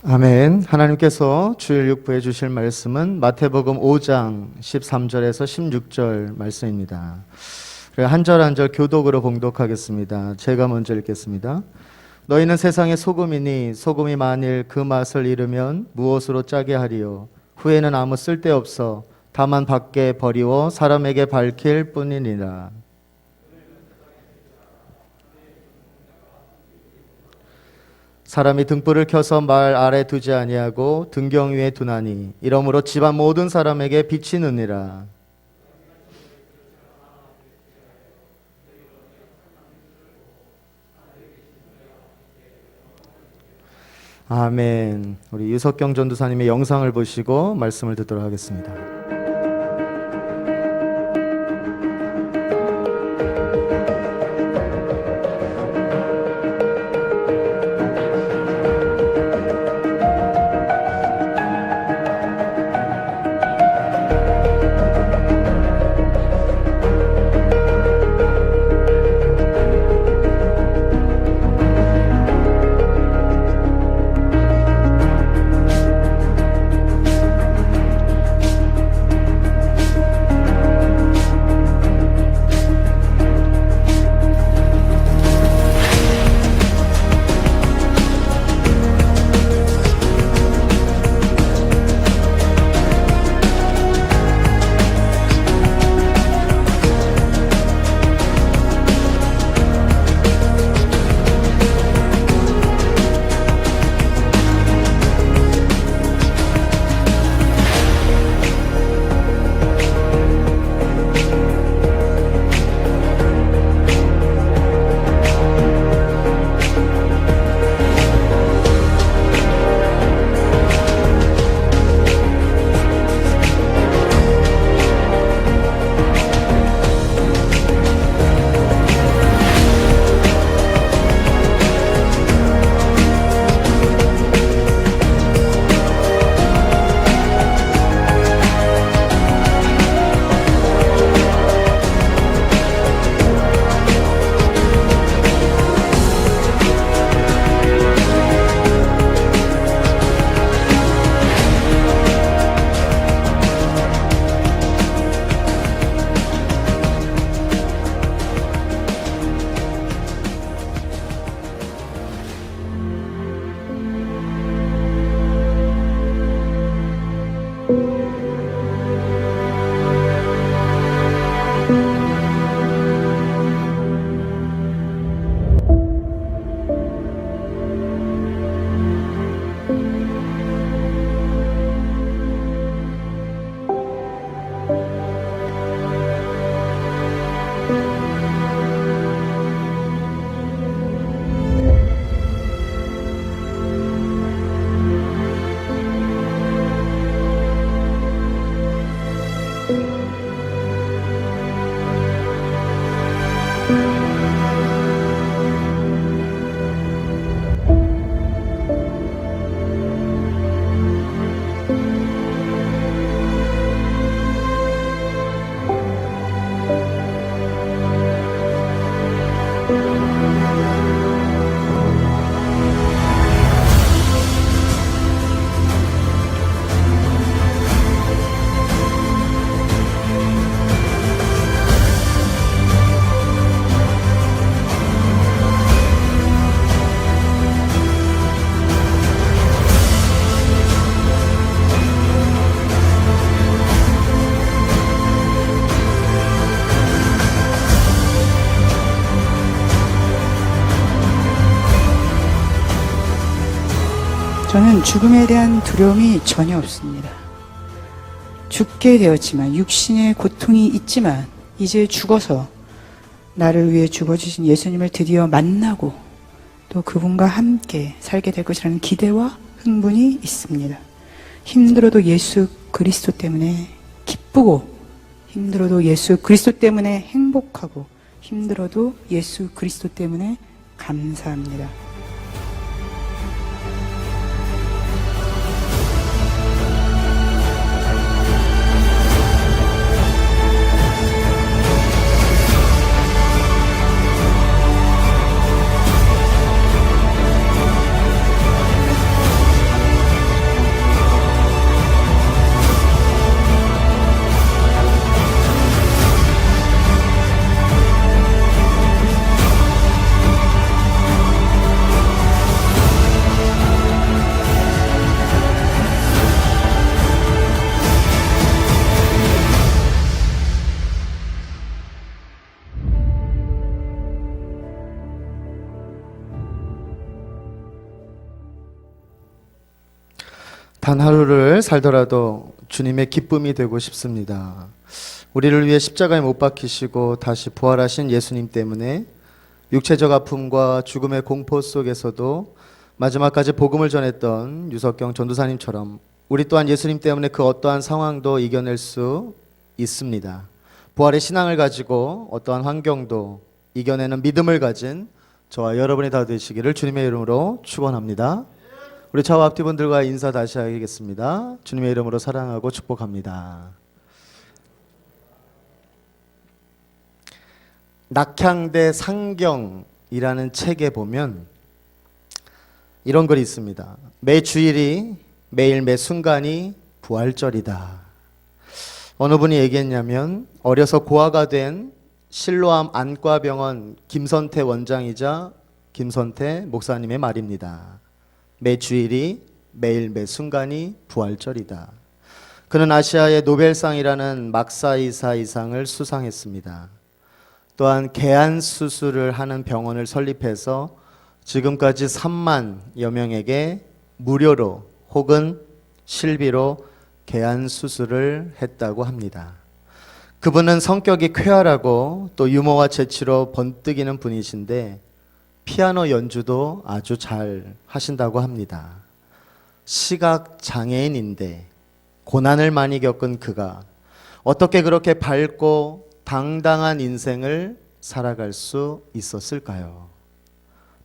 아멘. 하나님께서 주일 육부에 주실 말씀은 마태복음 5장 13절에서 16절 말씀입니다. 한 절 한 절 교독으로 봉독하겠습니다. 제가 먼저 읽겠습니다. 너희는 세상의 소금이니 소금이 만일 그 맛을 잃으면 무엇으로 짜게 하리요? 후에는 아무 쓸데없어 다만 밖에 버리워 사람에게 밝힐 뿐이니라. 사람이 등불을 켜서 말 아래 두지 아니하고 등경 위에 두나니 이러므로 집안 모든 사람에게 빛이 느니라. 아멘. 우리 유석경 전도사님의 영상을 보시고 말씀을 듣도록 하겠습니다. 저는 죽음에 대한 두려움이 전혀 없습니다. 죽게 되었지만 육신의 고통이 있지만 이제 죽어서 나를 위해 죽어주신 예수님을 드디어 만나고 또 그분과 함께 살게 될 것이라는 기대와 흥분이 있습니다. 힘들어도 예수 그리스도 때문에 기쁘고 힘들어도 예수 그리스도 때문에 행복하고 힘들어도 예수 그리스도 때문에 감사합니다. 단 하루를 살더라도 주님의 기쁨이 되고 싶습니다. 우리를 위해 십자가에 못 박히시고 다시 부활하신 예수님 때문에 육체적 아픔과 죽음의 공포 속에서도 마지막까지 복음을 전했던 유석경 전도사님처럼 우리 또한 예수님 때문에 그 어떠한 상황도 이겨낼 수 있습니다. 부활의 신앙을 가지고 어떠한 환경도 이겨내는 믿음을 가진 저와 여러분이 다 되시기를 주님의 이름으로 축원합니다. 우리 좌우 앞뒤 분들과 인사 다시 하겠습니다. 주님의 이름으로 사랑하고 축복합니다. 낙향대 상경이라는 책에 보면 이런 글이 있습니다. 매 주일이 매일 매 순간이 부활절이다. 어느 분이 얘기했냐면 어려서 고아가 된 실로암 안과병원 김선태 원장이자 김선태 목사님의 말입니다. 매 주일이 매일 매 순간이 부활절이다. 그는 아시아의 노벨상이라는 막사이사이상을 수상했습니다. 또한 개안 수술을 하는 병원을 설립해서 지금까지 3만여 명에게 무료로 혹은 실비로 개안 수술을 했다고 합니다. 그분은 성격이 쾌활하고 또 유머와 재치로 번뜩이는 분이신데 피아노 연주도 아주 잘 하신다고 합니다. 시각 장애인인데 고난을 많이 겪은 그가 어떻게 그렇게 밝고 당당한 인생을 살아갈 수 있었을까요?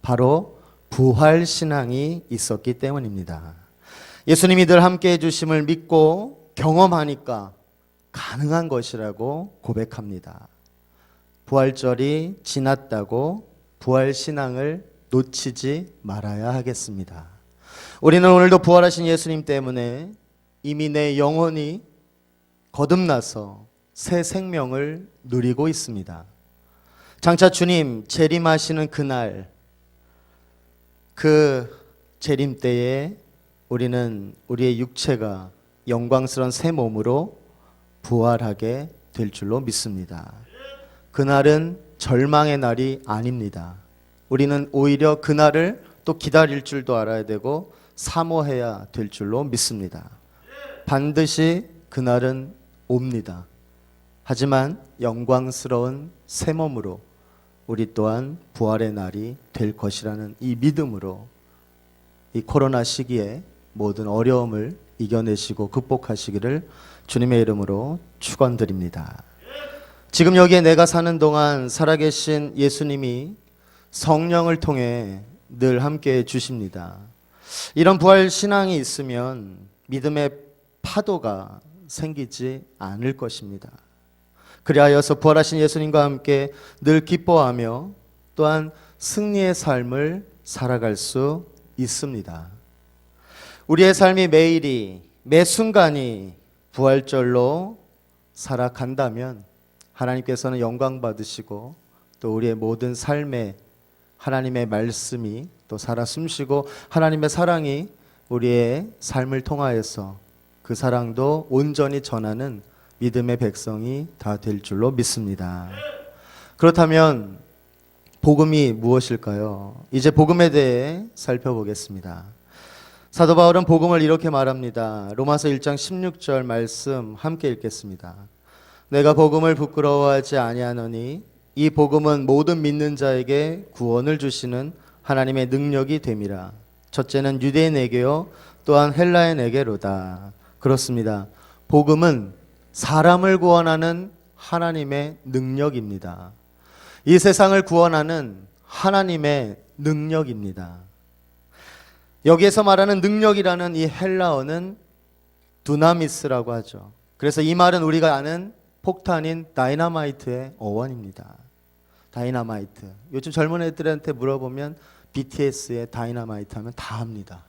바로 부활 신앙이 있었기 때문입니다. 예수님이 늘 함께 해주심을 믿고 경험하니까 가능한 것이라고 고백합니다. 부활절이 지났다고 부활 신앙을 놓치지 말아야 하겠습니다. 우리는 오늘도 부활하신 예수님 때문에 이미 내 영혼이 거듭나서 새 생명을 누리고 있습니다. 장차 주님 재림하시는 그날, 그 재림 때에 우리는 우리의 육체가 영광스러운 새 몸으로 부활하게 될 줄로 믿습니다. 그날은 절망의 날이 아닙니다. 우리는 오히려 그날을 또 기다릴 줄도 알아야 되고 사모해야 될 줄로 믿습니다. 반드시 그날은 옵니다. 하지만 영광스러운 새 몸으로 우리 또한 부활의 날이 될 것이라는 이 믿음으로 이 코로나 시기에 모든 어려움을 이겨내시고 극복하시기를 주님의 이름으로 축원드립니다. 지금 여기에 내가 사는 동안 살아계신 예수님이 성령을 통해 늘 함께해 주십니다. 이런 부활 신앙이 있으면 믿음의 파도가 생기지 않을 것입니다. 그리하여서 부활하신 예수님과 함께 늘 기뻐하며 또한 승리의 삶을 살아갈 수 있습니다. 우리의 삶이 매일이 매 순간이 부활절로 살아간다면 하나님께서는 영광 받으시고 또 우리의 모든 삶에 하나님의 말씀이 또 살아 숨쉬고 하나님의 사랑이 우리의 삶을 통하여서 그 사랑도 온전히 전하는 믿음의 백성이 다 될 줄로 믿습니다. 그렇다면 복음이 무엇일까요? 이제 복음에 대해 살펴보겠습니다. 사도 바울은 복음을 이렇게 말합니다. 로마서 1장 16절 말씀 함께 읽겠습니다. 내가 복음을 부끄러워하지 아니하노니 이 복음은 모든 믿는 자에게 구원을 주시는 하나님의 능력이 됨이라. 첫째는 유대인에게요 또한 헬라인에게로다. 그렇습니다. 복음은 사람을 구원하는 하나님의 능력입니다. 이 세상을 구원하는 하나님의 능력입니다. 여기에서 말하는 능력이라는 이 헬라어는 두나미스라고 하죠. 그래서 이 말은 우리가 아는 폭탄인 다이너마이트의 어원입니다. 다이너마이트. 요즘 젊은 애들한테 물어보면 BTS의 다이너마이트 하면 다 합니다.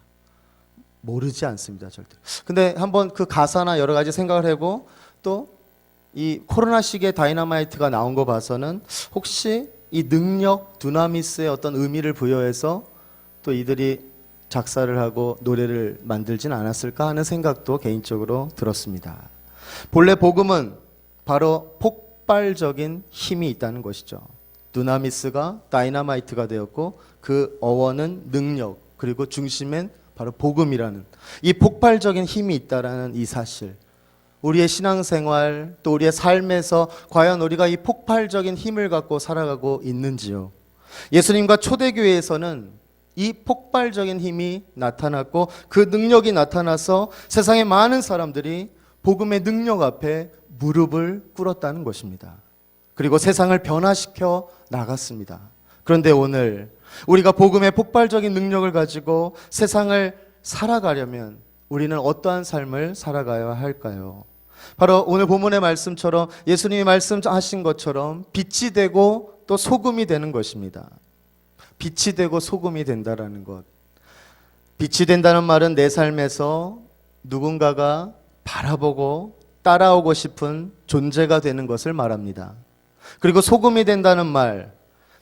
모르지 않습니다, 절대. 근데 한번 그 가사나 여러 가지 생각을 하고 또 이 코로나 시기에 다이너마이트가 나온 거 봐서는 혹시 이 능력, 두나미스의 어떤 의미를 부여해서 또 이들이 작사를 하고 노래를 만들진 않았을까 하는 생각도 개인적으로 들었습니다. 본래 복음은 바로 폭발적인 힘이 있다는 것이죠. 두나미스가 다이너마이트가 되었고 그 어원은 능력, 그리고 중심엔 바로 복음이라는 이 폭발적인 힘이 있다라는 이 사실. 우리의 신앙생활 또 우리의 삶에서 과연 우리가 이 폭발적인 힘을 갖고 살아가고 있는지요. 예수님과 초대교회에서는 이 폭발적인 힘이 나타났고 그 능력이 나타나서 세상의 많은 사람들이 복음의 능력 앞에 무릎을 꿇었다는 것입니다. 그리고 세상을 변화시켜 나갔습니다. 그런데 오늘 우리가 복음의 폭발적인 능력을 가지고 세상을 살아가려면 우리는 어떠한 삶을 살아가야 할까요? 바로 오늘 본문의 말씀처럼 예수님이 말씀하신 것처럼 빛이 되고 또 소금이 되는 것입니다. 빛이 되고 소금이 된다라는 것. 빛이 된다는 말은 내 삶에서 누군가가 바라보고 따라오고 싶은 존재가 되는 것을 말합니다. 그리고 소금이 된다는 말,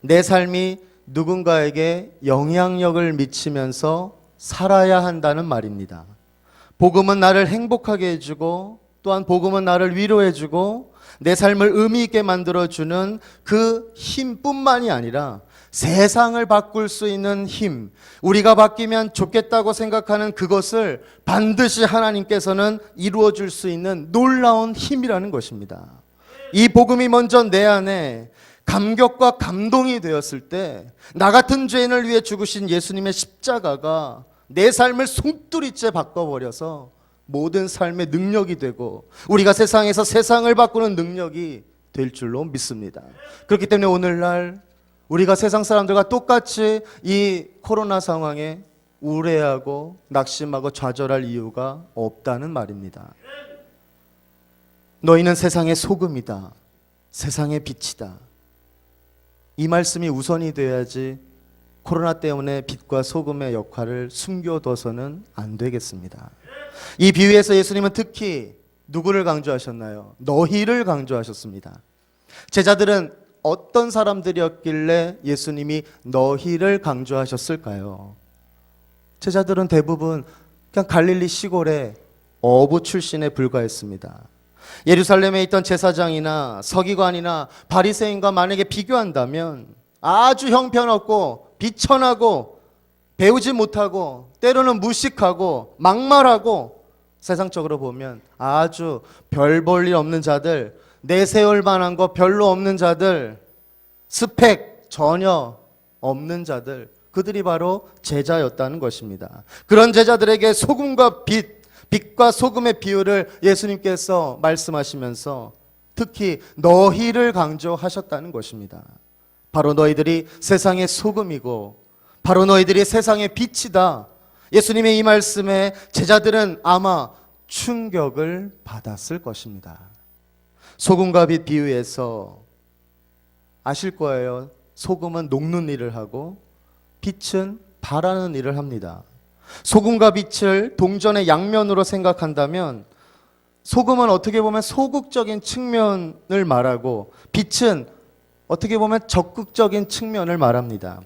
내 삶이 누군가에게 영향력을 미치면서 살아야 한다는 말입니다. 복음은 나를 행복하게 해주고 또한 복음은 나를 위로해주고 내 삶을 의미 있게 만들어주는 그 힘뿐만이 아니라 세상을 바꿀 수 있는 힘, 우리가 바뀌면 좋겠다고 생각하는 그것을 반드시 하나님께서는 이루어 줄 수 있는 놀라운 힘이라는 것입니다. 이 복음이 먼저 내 안에 감격과 감동이 되었을 때 나 같은 죄인을 위해 죽으신 예수님의 십자가가 내 삶을 송두리째 바꿔버려서 모든 삶의 능력이 되고 우리가 세상에서 세상을 바꾸는 능력이 될 줄로 믿습니다. 그렇기 때문에 오늘날 우리가 세상 사람들과 똑같이 이 코로나 상황에 우울해하고 낙심하고 좌절할 이유가 없다는 말입니다. 너희는 세상의 소금이다. 세상의 빛이다. 이 말씀이 우선이 되어야지 코로나 때문에 빛과 소금의 역할을 숨겨둬서는 안 되겠습니다. 이 비유에서 예수님은 특히 누구를 강조하셨나요? 너희를 강조하셨습니다. 제자들은 어떤 사람들이었길래 예수님이 너희를 강조하셨을까요? 제자들은 대부분 그냥 갈릴리 시골의 어부 출신에 불과했습니다. 예루살렘에 있던 제사장이나 서기관이나 바리새인과 만약에 비교한다면 아주 형편없고 비천하고 배우지 못하고 때로는 무식하고 막말하고 세상적으로 보면 아주 별 볼 일 없는 자들, 내세울 만한 거 별로 없는 자들, 스펙 전혀 없는 자들, 그들이 바로 제자였다는 것입니다. 그런 제자들에게 소금과 빛과 소금의 비유를 예수님께서 말씀하시면서 특히 너희를 강조하셨다는 것입니다. 바로 너희들이 세상의 소금이고 바로 너희들이 세상의 빛이다. 예수님의 이 말씀에 제자들은 아마 충격을 받았을 것입니다. 소금과 빛 비유에서 아실 거예요. 소금은 녹는 일을 하고 빛은 바라는 일을 합니다. 소금과 빛을 동전의 양면으로 생각한다면 소금은 어떻게 보면 소극적인 측면을 말하고 빛은 어떻게 보면 적극적인 측면을 말합니다.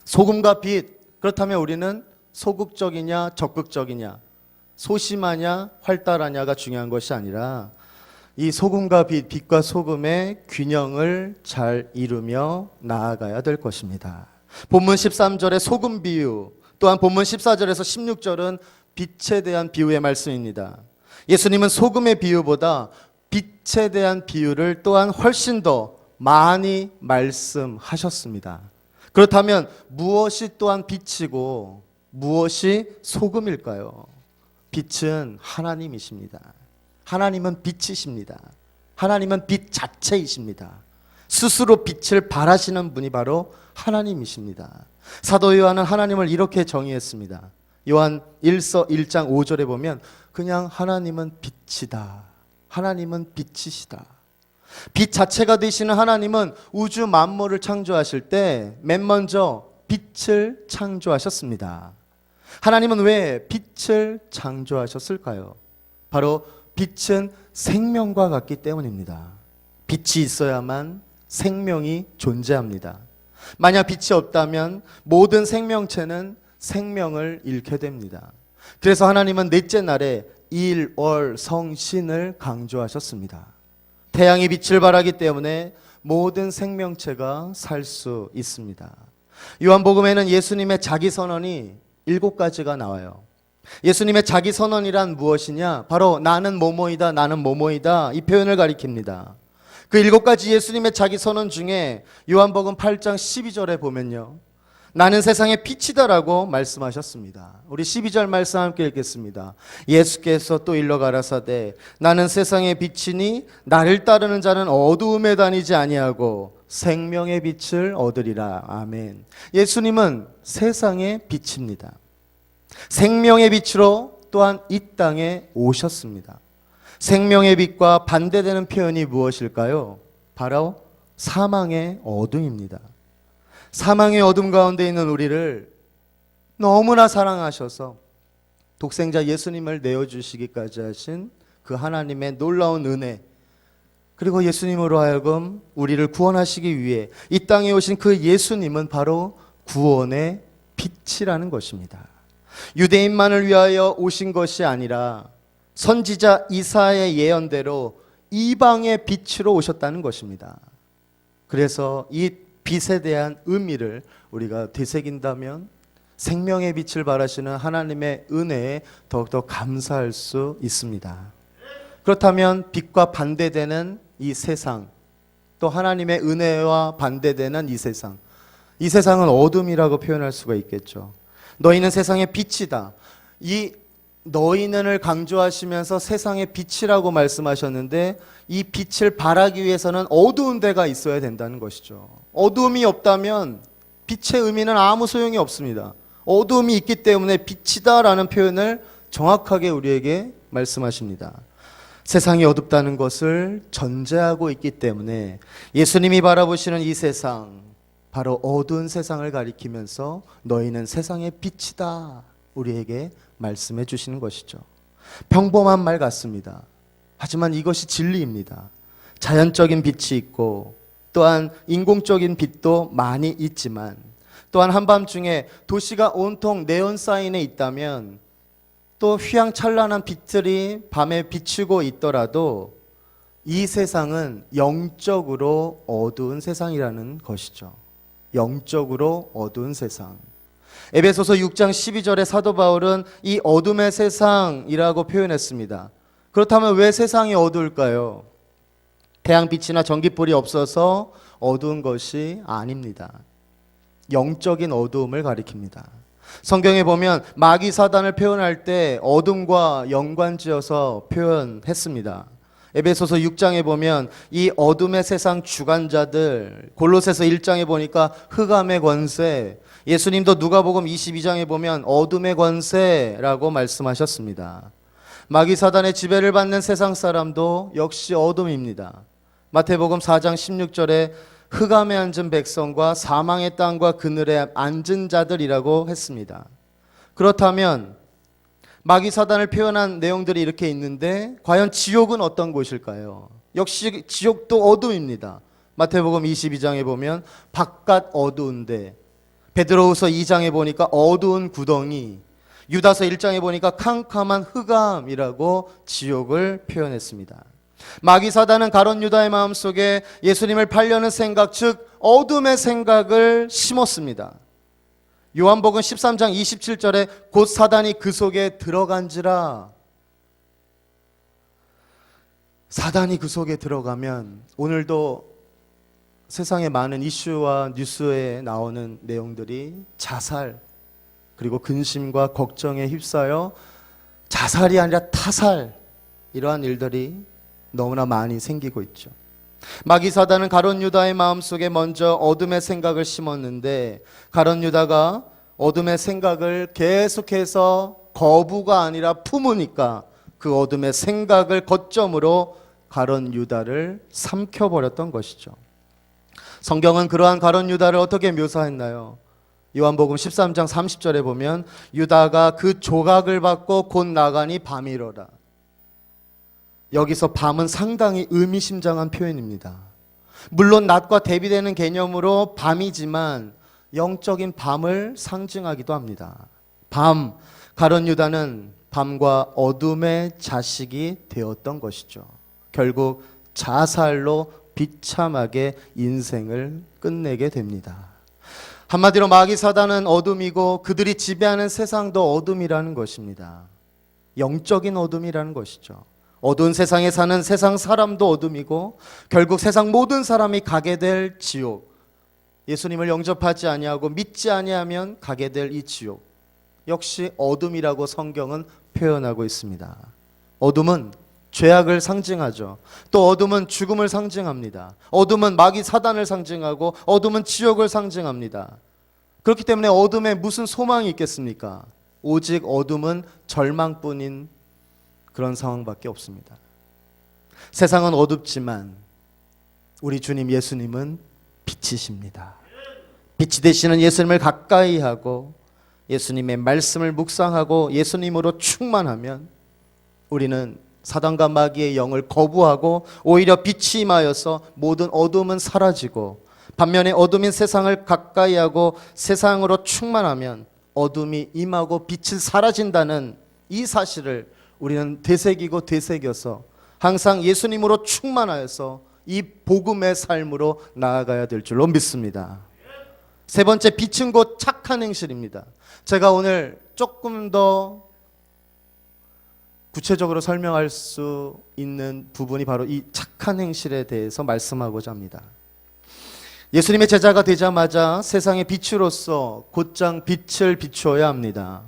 소금과 빛, 그렇다면 우리는 소극적이냐 적극적이냐, 소심하냐 활달하냐가 중요한 것이 아니라 이 소금과 빛과 소금의 균형을 잘 이루며 나아가야 될 것입니다. 본문 13절의 소금 비유, 또한 본문 14절에서 16절은 빛에 대한 비유의 말씀입니다. 예수님은 소금의 비유보다 빛에 대한 비유를 또한 훨씬 더 많이 말씀하셨습니다. 그렇다면 무엇이 또한 빛이고 무엇이 소금일까요? 빛은 하나님이십니다. 하나님은 빛이십니다. 하나님은 빛 자체이십니다. 스스로 빛을 발하시는 분이 바로 하나님이십니다. 사도 요한은 하나님을 이렇게 정의했습니다. 요한 1서 1장 5절에 보면 그냥 하나님은 빛이다. 하나님은 빛이시다. 빛 자체가 되시는 하나님은 우주 만물을 창조하실 때 맨 먼저 빛을 창조하셨습니다. 하나님은 왜 빛을 창조하셨을까요? 바로 빛은 생명과 같기 때문입니다. 빛이 있어야만 생명이 존재합니다. 만약 빛이 없다면 모든 생명체는 생명을 잃게 됩니다. 그래서 하나님은 넷째 날에 일, 월, 성, 신을 강조하셨습니다. 태양이 빛을 발하기 때문에 모든 생명체가 살 수 있습니다. 요한복음에는 예수님의 자기 선언이 7가지가 나와요. 예수님의 자기 선언이란 무엇이냐? 바로 나는 뭐뭐이다, 나는 뭐뭐이다, 이 표현을 가리킵니다. 그 7가지 예수님의 자기 선언 중에 요한복음 8장 12절에 보면요, 나는 세상의 빛이다라고 말씀하셨습니다. 우리 12절 말씀 함께 읽겠습니다. 예수께서 또 일러 가라사대 나는 세상의 빛이니 나를 따르는 자는 어두움에 다니지 아니하고 생명의 빛을 얻으리라. 아멘. 예수님은 세상의 빛입니다. 생명의 빛으로 또한 이 땅에 오셨습니다. 생명의 빛과 반대되는 표현이 무엇일까요? 바로 사망의 어둠입니다. 사망의 어둠 가운데 있는 우리를 너무나 사랑하셔서 독생자 예수님을 내어주시기까지 하신 그 하나님의 놀라운 은혜, 그리고 예수님으로 하여금 우리를 구원하시기 위해 이 땅에 오신 그 예수님은 바로 구원의 빛이라는 것입니다. 유대인만을 위하여 오신 것이 아니라 선지자 이사야의 예언대로 이방의 빛으로 오셨다는 것입니다. 그래서 이 빛에 대한 의미를 우리가 되새긴다면 생명의 빛을 발하시는 하나님의 은혜에 더욱더 감사할 수 있습니다. 그렇다면 빛과 반대되는 이 세상, 또 하나님의 은혜와 반대되는 이 세상은 어둠이라고 표현할 수가 있겠죠. 너희는 세상의 빛이다. 이 너희는을 강조하시면서 세상의 빛이라고 말씀하셨는데, 이 빛을 발하기 위해서는 어두운 데가 있어야 된다는 것이죠. 어두움이 없다면 빛의 의미는 아무 소용이 없습니다. 어두움이 있기 때문에 빛이다라는 표현을 정확하게 우리에게 말씀하십니다. 세상이 어둡다는 것을 전제하고 있기 때문에 예수님이 바라보시는 이 세상, 바로 어두운 세상을 가리키면서 너희는 세상의 빛이다, 우리에게 말씀해 주시는 것이죠. 평범한 말 같습니다. 하지만 이것이 진리입니다. 자연적인 빛이 있고 또한 인공적인 빛도 많이 있지만, 또한 한밤중에 도시가 온통 네온 사인에 있다면 또 휘황찬란한 빛들이 밤에 비추고 있더라도 이 세상은 영적으로 어두운 세상이라는 것이죠. 영적으로 어두운 세상. 에베소서 6장 12절에 사도 바울은 이 어둠의 세상이라고 표현했습니다. 그렇다면 왜 세상이 어두울까요? 태양빛이나 전기불이 없어서 어두운 것이 아닙니다. 영적인 어두움을 가리킵니다. 성경에 보면 마귀 사단을 표현할 때 어둠과 연관지어서 표현했습니다. 에베소서 6장에 보면 이 어둠의 세상 주관자들, 골로새서 1장에 보니까 흑암의 권세, 예수님도 누가복음 22장에 보면 어둠의 권세라고 말씀하셨습니다. 마귀 사단의 지배를 받는 세상 사람도 역시 어둠입니다. 마태복음 4장 16절에 흑암에 앉은 백성과 사망의 땅과 그늘에 앉은 자들이라고 했습니다. 그렇다면 마귀 사단을 표현한 내용들이 이렇게 있는데, 과연 지옥은 어떤 곳일까요? 역시 지옥도 어둠입니다. 마태복음 22장에 보면 바깥 어두운데, 베드로후서 2장에 보니까 어두운 구덩이, 유다서 1장에 보니까 캄캄한 흑암이라고 지옥을 표현했습니다. 마귀 사단은 가룟 유다의 마음속에 예수님을 팔려는 생각, 즉 어둠의 생각을 심었습니다. 요한복음 13장 27절에 곧 사단이 그 속에 들어간지라. 사단이 그 속에 들어가면 오늘도 세상의 많은 이슈와 뉴스에 나오는 내용들이 자살, 그리고 근심과 걱정에 휩싸여 자살이 아니라 타살, 이러한 일들이 너무나 많이 생기고 있죠. 마귀 사단은 가룟 유다의 마음속에 먼저 어둠의 생각을 심었는데, 가룟 유다가 어둠의 생각을 계속해서 거부가 아니라 품으니까 그 어둠의 생각을 거점으로 가룟 유다를 삼켜버렸던 것이죠. 성경은 그러한 가룟 유다를 어떻게 묘사했나요? 요한복음 13장 30절에 보면 유다가 그 조각을 받고 곧 나가니 밤이로라. 여기서 밤은 상당히 의미심장한 표현입니다. 물론 낮과 대비되는 개념으로 밤이지만 영적인 밤을 상징하기도 합니다. 밤, 가룟 유다는 밤과 어둠의 자식이 되었던 것이죠. 결국 자살로 비참하게 인생을 끝내게 됩니다. 한마디로 마귀 사단은 어둠이고 그들이 지배하는 세상도 어둠이라는 것입니다. 영적인 어둠이라는 것이죠. 어두운 세상에 사는 세상 사람도 어둠이고 결국 세상 모든 사람이 가게 될 지옥, 예수님을 영접하지 아니하고 믿지 아니하면 가게 될 이 지옥 역시 어둠이라고 성경은 표현하고 있습니다. 어둠은 죄악을 상징하죠. 또 어둠은 죽음을 상징합니다. 어둠은 마귀 사단을 상징하고 어둠은 지옥을 상징합니다. 그렇기 때문에 어둠에 무슨 소망이 있겠습니까? 오직 어둠은 절망뿐인 그런 상황밖에 없습니다. 세상은 어둡지만 우리 주님 예수님은 빛이십니다. 빛이 되시는 예수님을 가까이 하고 예수님의 말씀을 묵상하고 예수님으로 충만하면 우리는 사단과 마귀의 영을 거부하고 오히려 빛이 임하여서 모든 어둠은 사라지고 반면에 어둠인 세상을 가까이 하고 세상으로 충만하면 어둠이 임하고 빛이 사라진다는 이 사실을 우리는 되새기고 되새겨서 항상 예수님으로 충만하여서 이 복음의 삶으로 나아가야 될 줄로 믿습니다. 세 번째, 빛은 곧 착한 행실입니다. 제가 오늘 조금 더 구체적으로 설명할 수 있는 부분이 바로 이 착한 행실에 대해서 말씀하고자 합니다. 예수님의 제자가 되자마자 세상의 빛으로서 곧장 빛을 비추어야 합니다.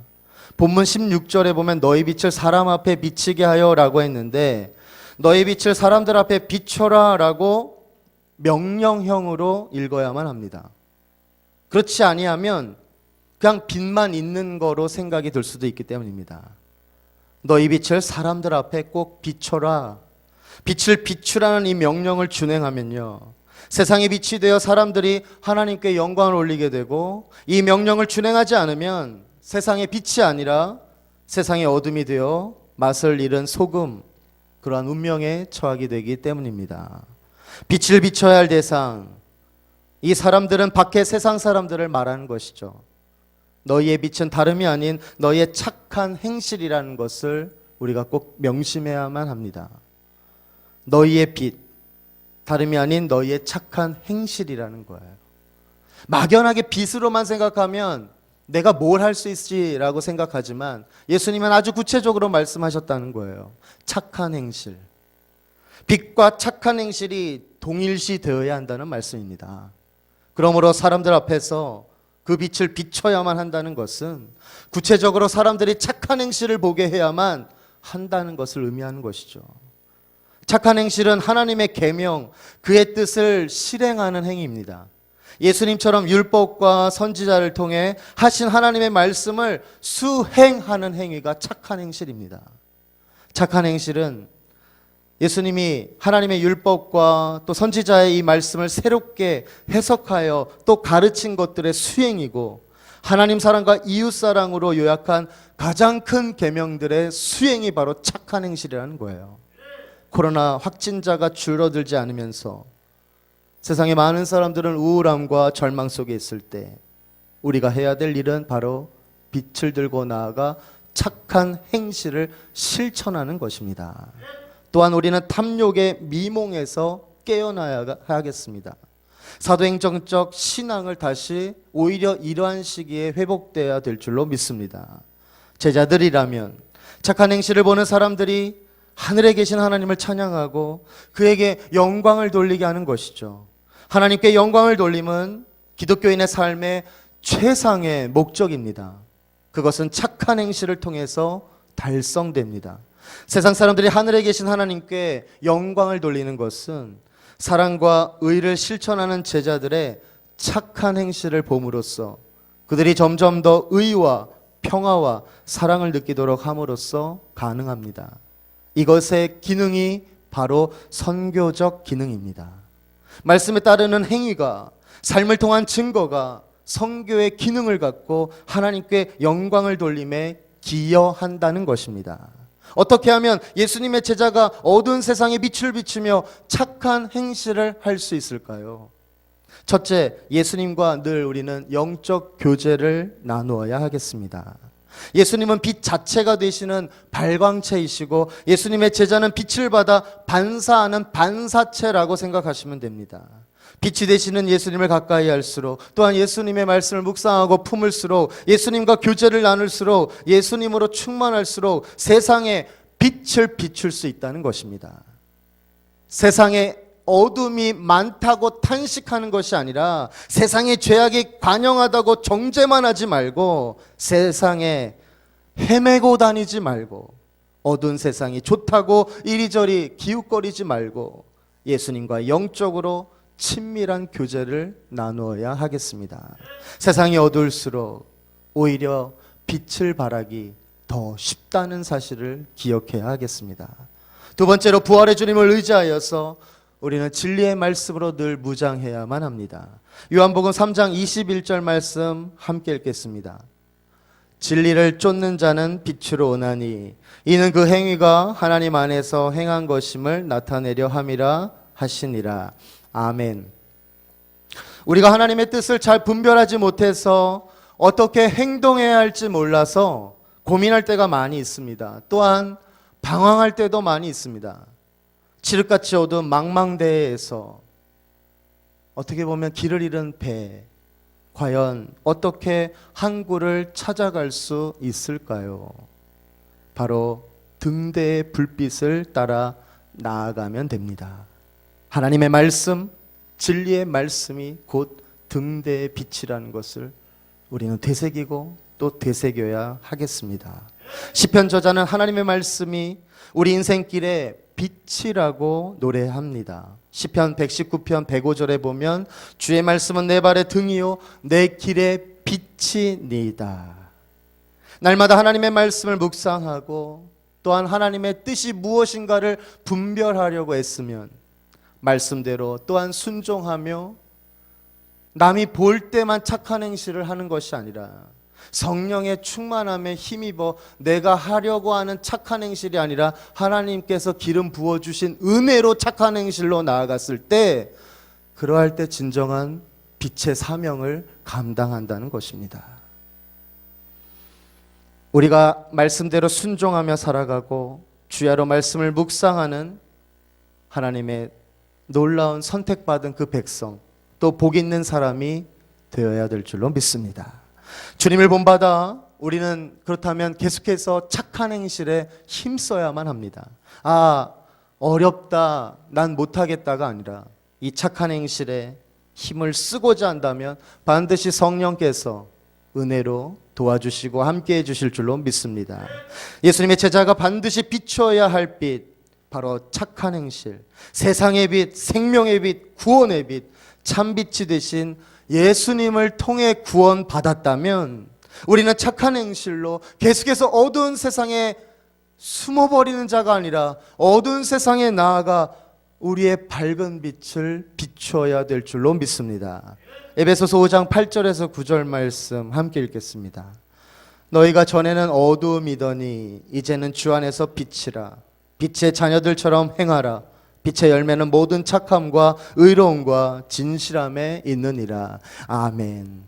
본문 16절에 보면 너희 빛을 사람 앞에 비치게 하여 라고 했는데 너희 빛을 사람들 앞에 비춰라 라고 명령형으로 읽어야만 합니다. 그렇지 아니하면 그냥 빛만 있는 거로 생각이 들 수도 있기 때문입니다. 너희 빛을 사람들 앞에 꼭 비춰라. 빛을 비추라는 이 명령을 준행하면요, 세상의 빛이 되어 사람들이 하나님께 영광을 올리게 되고, 이 명령을 준행하지 않으면 세상의 빛이 아니라 세상의 어둠이 되어 맛을 잃은 소금, 그러한 운명에 처하게 되기 때문입니다. 빛을 비춰야 할 대상, 이 사람들은 밖의 세상 사람들을 말하는 것이죠. 너희의 빛은 다름이 아닌 너희의 착한 행실이라는 것을 우리가 꼭 명심해야만 합니다. 너희의 빛, 다름이 아닌 너희의 착한 행실이라는 거예요. 막연하게 빛으로만 생각하면 내가 뭘 할 수 있지라고 생각하지만 예수님은 아주 구체적으로 말씀하셨다는 거예요. 착한 행실. 빛과 착한 행실이 동일시 되어야 한다는 말씀입니다. 그러므로 사람들 앞에서 그 빛을 비춰야만 한다는 것은 구체적으로 사람들이 착한 행실을 보게 해야만 한다는 것을 의미하는 것이죠. 착한 행실은 하나님의 계명, 그의 뜻을 실행하는 행위입니다. 예수님처럼 율법과 선지자를 통해 하신 하나님의 말씀을 수행하는 행위가 착한 행실입니다. 착한 행실은 예수님이 하나님의 율법과 또 선지자의 이 말씀을 새롭게 해석하여 또 가르친 것들의 수행이고, 하나님 사랑과 이웃 사랑으로 요약한 가장 큰 계명들의 수행이 바로 착한 행실이라는 거예요. 코로나 확진자가 줄어들지 않으면서 세상의 많은 사람들은 우울함과 절망 속에 있을 때 우리가 해야 될 일은 바로 빛을 들고 나아가 착한 행실을 실천하는 것입니다. 또한 우리는 탐욕의 미몽에서 깨어나야 하겠습니다. 사도행정적 신앙을 다시 오히려 이러한 시기에 회복돼야 될 줄로 믿습니다. 제자들이라면 착한 행실을 보는 사람들이 하늘에 계신 하나님을 찬양하고 그에게 영광을 돌리게 하는 것이죠. 하나님께 영광을 돌림은 기독교인의 삶의 최상의 목적입니다. 그것은 착한 행실을 통해서 달성됩니다. 세상 사람들이 하늘에 계신 하나님께 영광을 돌리는 것은 사랑과 의를 실천하는 제자들의 착한 행실을 봄으로써 그들이 점점 더 의와 평화와 사랑을 느끼도록 함으로써 가능합니다. 이것의 기능이 바로 선교적 기능입니다. 말씀에 따르는 행위가, 삶을 통한 증거가 선교의 기능을 갖고 하나님께 영광을 돌림에 기여한다는 것입니다. 어떻게 하면 예수님의 제자가 어두운 세상에 빛을 비추며 착한 행실을 할 수 있을까요? 첫째, 예수님과 늘 우리는 영적 교제를 나누어야 하겠습니다. 예수님은 빛 자체가 되시는 발광체이시고 예수님의 제자는 빛을 받아 반사하는 반사체라고 생각하시면 됩니다. 빛이 되시는 예수님을 가까이 할수록, 또한 예수님의 말씀을 묵상하고 품을수록, 예수님과 교제를 나눌수록, 예수님으로 충만할수록 세상에 빛을 비출 수 있다는 것입니다. 세상에 어둠이 많다고 탄식하는 것이 아니라, 세상에 죄악이 관영하다고 정죄만 하지 말고, 세상에 헤매고 다니지 말고, 어두운 세상이 좋다고 이리저리 기웃거리지 말고 예수님과 영적으로 친밀한 교제를 나누어야 하겠습니다. 세상이 어두울수록 오히려 빛을 발하기 더 쉽다는 사실을 기억해야 하겠습니다. 두 번째로, 부활의 주님을 의지하여서 우리는 진리의 말씀으로 늘 무장해야만 합니다. 요한복음 3장 21절 말씀 함께 읽겠습니다. 진리를 쫓는 자는 빛으로 오나니 이는 그 행위가 하나님 안에서 행한 것임을 나타내려 함이라 하시니라. 아멘. 우리가 하나님의 뜻을 잘 분별하지 못해서 어떻게 행동해야 할지 몰라서 고민할 때가 많이 있습니다. 또한 방황할 때도 많이 있습니다. 칠흑같이 어두운 망망대해에서 어떻게 보면 길을 잃은 배, 과연 어떻게 항구를 찾아갈 수 있을까요? 바로 등대의 불빛을 따라 나아가면 됩니다. 하나님의 말씀, 진리의 말씀이 곧 등대의 빛이라는 것을 우리는 되새기고 또 되새겨야 하겠습니다. 시편 저자는 하나님의 말씀이 우리 인생길의 빛이라고 노래합니다. 시편 119편 105절에 보면 주의 말씀은 내 발의 등이요 내 길의 빛이니이다. 날마다 하나님의 말씀을 묵상하고 또한 하나님의 뜻이 무엇인가를 분별하려고 애쓰면 말씀대로 또한 순종하며 남이 볼 때만 착한 행실을 하는 것이 아니라 성령의 충만함에 힘입어 내가 하려고 하는 착한 행실이 아니라 하나님께서 기름 부어주신 은혜로 착한 행실로 나아갔을 때, 그러할 때 진정한 빛의 사명을 감당한다는 것입니다. 우리가 말씀대로 순종하며 살아가고 주야로 말씀을 묵상하는 하나님의 놀라운 선택받은 그 백성, 또 복 있는 사람이 되어야 될 줄로 믿습니다. 주님을 본받아 우리는 그렇다면 계속해서 착한 행실에 힘써야만 합니다. 어렵다, 난 못하겠다가 아니라 이 착한 행실에 힘을 쓰고자 한다면 반드시 성령께서 은혜로 도와주시고 함께해 주실 줄로 믿습니다. 예수님의 제자가 반드시 비추어야 할 빛, 바로 착한 행실, 세상의 빛, 생명의 빛, 구원의 빛, 참빛이 되신 예수님을 통해 구원받았다면 우리는 착한 행실로 계속해서 어두운 세상에 숨어버리는 자가 아니라 어두운 세상에 나아가 우리의 밝은 빛을 비추어야 될 줄로 믿습니다. 에베소서 5장 8절에서 9절 말씀 함께 읽겠습니다. 너희가 전에는 어두움이더니 이제는 주 안에서 빛이라. 빛의 자녀들처럼 행하라. 빛의 열매는 모든 착함과 의로움과 진실함에 있느니라. 아멘.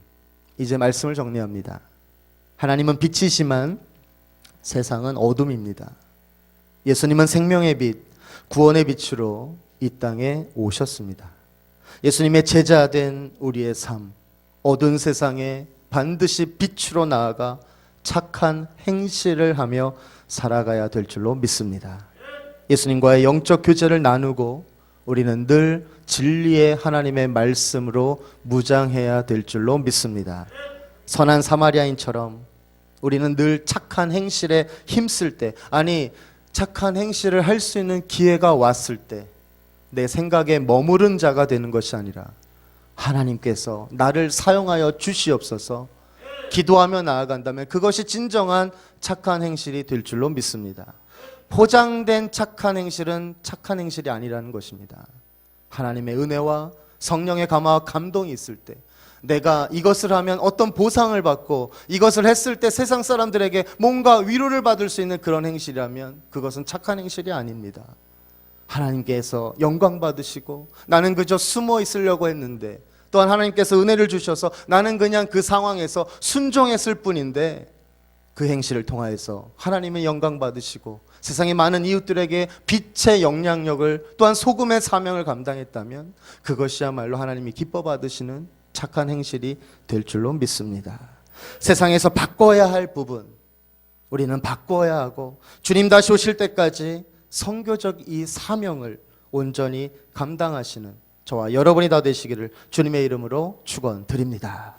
이제 말씀을 정리합니다. 하나님은 빛이시만 세상은 어둠입니다. 예수님은 생명의 빛, 구원의 빛으로 이 땅에 오셨습니다. 예수님의 제자된 우리의 삶, 어두운 세상에 반드시 빛으로 나아가 착한 행실을 하며 살아가야 될 줄로 믿습니다. 예수님과의 영적 교제를 나누고 우리는 늘 진리의 하나님의 말씀으로 무장해야 될 줄로 믿습니다. 선한 사마리아인처럼 우리는 늘 착한 행실에 힘쓸 때, 착한 행실을 할 수 있는 기회가 왔을 때 내 생각에 머무른 자가 되는 것이 아니라 하나님께서 나를 사용하여 주시옵소서 기도하며 나아간다면 그것이 진정한 착한 행실이 될 줄로 믿습니다. 포장된 착한 행실은 착한 행실이 아니라는 것입니다. 하나님의 은혜와 성령의 감화와 감동이 있을 때, 내가 이것을 하면 어떤 보상을 받고 이것을 했을 때 세상 사람들에게 뭔가 위로를 받을 수 있는 그런 행실이라면 그것은 착한 행실이 아닙니다. 하나님께서 영광 받으시고 나는 그저 숨어 있으려고 했는데, 또한 하나님께서 은혜를 주셔서 나는 그냥 그 상황에서 순종했을 뿐인데 그 행실을 통하여서 하나님의 영광 받으시고 세상의 많은 이웃들에게 빛의 영향력을 또한 소금의 사명을 감당했다면 그것이야말로 하나님이 기뻐 받으시는 착한 행실이 될 줄로 믿습니다. 세상에서 바꿔야 할 부분 우리는 바꿔야 하고 주님 다시 오실 때까지 선교적 이 사명을 온전히 감당하시는 저와 여러분이 다 되시기를 주님의 이름으로 축원드립니다.